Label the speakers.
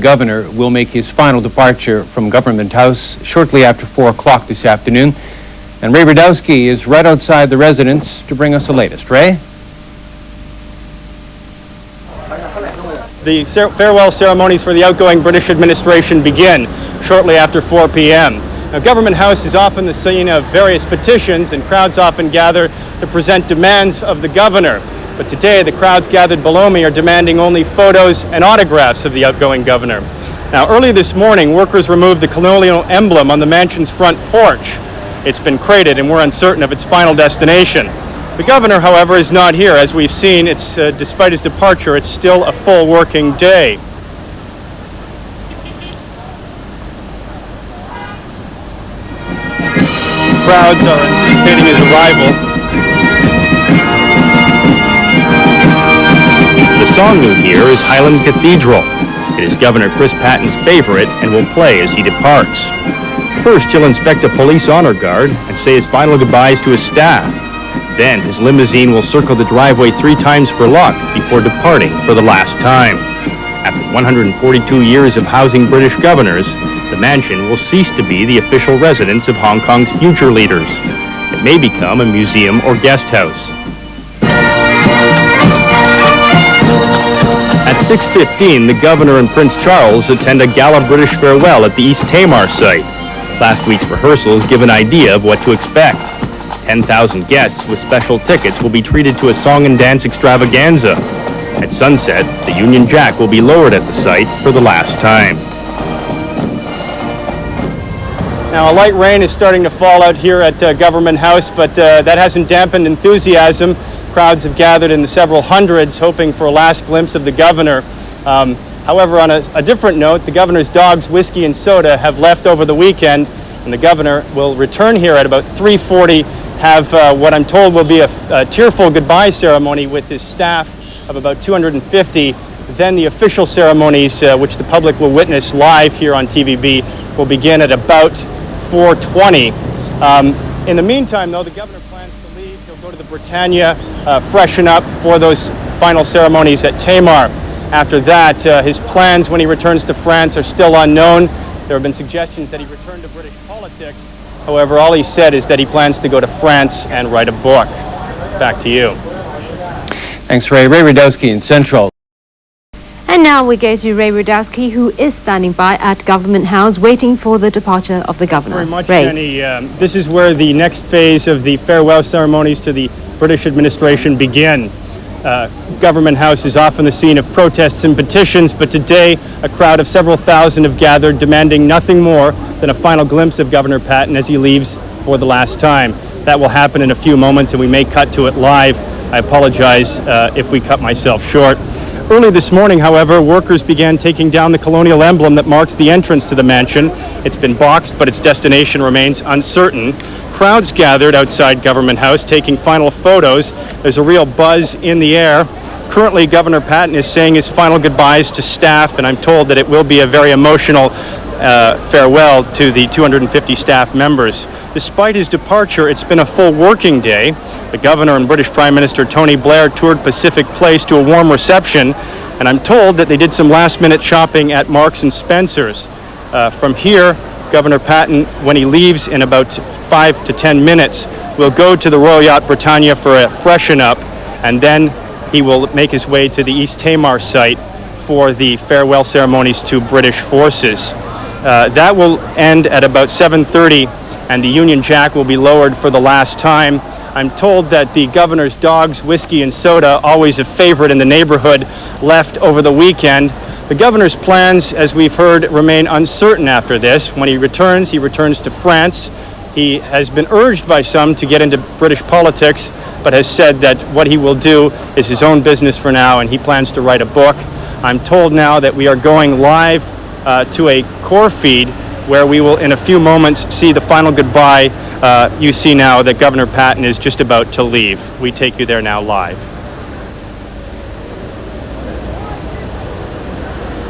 Speaker 1: governor will make his final departure from Government House shortly after 4 o'clock this afternoon. And Ray Rudowski is right outside the residence to bring us the latest. Ray?
Speaker 2: The farewell ceremonies for the outgoing British administration begin shortly after 4 p.m. Now, Government House is often the scene of various petitions, and crowds often gather to present demands of the governor. But today, the crowds gathered below me are demanding only photos and autographs of the outgoing governor. Now, early this morning, workers removed the colonial emblem on the mansion's front porch. It's been crated, and we're uncertain of its final destination. The governor, however, is not here. As we've seen, despite his departure, it's still a full working day. Crowds are anticipating his arrival. The song you hear is Highland Cathedral. It is Governor Chris Patten's favorite and will play as he departs. First, he'll inspect a police honor guard and say his final goodbyes to his staff. Then his limousine will circle the driveway 3 times for luck before departing for the last time. After 142 years of housing British governors, the mansion will cease to be the official residence of Hong Kong's future leaders. It may become a museum or guest house. At 6:15, the governor and Prince Charles attend a gala British farewell at the East Tamar site. Last week's rehearsals give an idea of what to expect. 10,000 guests with special tickets will be treated to a song and dance extravaganza. At sunset, the Union Jack will be lowered at the site for the last time. Now, a light rain is starting to fall out here at Government House, but that hasn't dampened enthusiasm. Crowds have gathered in the several hundreds, hoping for a last glimpse of the governor. However, on a different note, the governor's dogs, Whiskey and Soda, have left over the weekend, and the governor will return here at about 3:40, have what I'm told will be a tearful goodbye ceremony with his staff of about 250. Then the official ceremonies, which the public will witness live here on TVB, will begin at about 4:20. In the meantime, though, the governor plans to leave. He'll go to the Britannia, freshen up for those final ceremonies at Tamar. After that, his plans when he returns to France are still unknown. There have been suggestions that he return to British politics. However, all he said is that he plans to go to France and write a book. Back to you.
Speaker 1: Thanks, Ray. Ray Rudowski in Central.
Speaker 3: And now we go to Ray Rudowski, who is standing by at Government House, waiting for the departure of the governor.
Speaker 2: Very much,
Speaker 3: Ray.
Speaker 2: Jenny. This is where the next phase of the farewell ceremonies to the British administration begin. Government House is often the scene of protests and petitions, but today a crowd of several thousand have gathered, demanding nothing more than a final glimpse of Governor Patten as he leaves for the last time. That will happen in a few moments, and we may cut to it live. I apologize if we cut myself short. Early this morning, however, workers began taking down the colonial emblem that marks the entrance to the mansion. It's been boxed, but its destination remains uncertain. Crowds gathered outside Government House taking final photos. There's a real buzz in the air. Currently, Governor Patten is saying his final goodbyes to staff, and I'm told that it will be a very emotional farewell to the 250 staff members. Despite his departure, it's been a full working day. The governor and British Prime Minister Tony Blair toured Pacific Place to a warm reception, and I'm told that they did some last-minute shopping at Marks and Spencer's. From here, Governor Patten, when he leaves in about 5 to 10 minutes, will go to the Royal Yacht Britannia for a freshen up, and then he will make his way to the East Tamar site for the farewell ceremonies to British forces. That will end at about 7:30, and the Union Jack will be lowered for the last time. I'm told that the governor's dogs, Whiskey and Soda, always a favorite in the neighborhood, left over the weekend. The governor's plans, as we've heard, remain uncertain after this. When he returns to France. He has been urged by some to get into British politics, but has said that what he will do is his own business for now, and he plans to write a book. I'm told now that we are going live to a core feed where we will in a few moments see the final goodbye. You see now that Governor Patten is just about to leave. We take you there now live.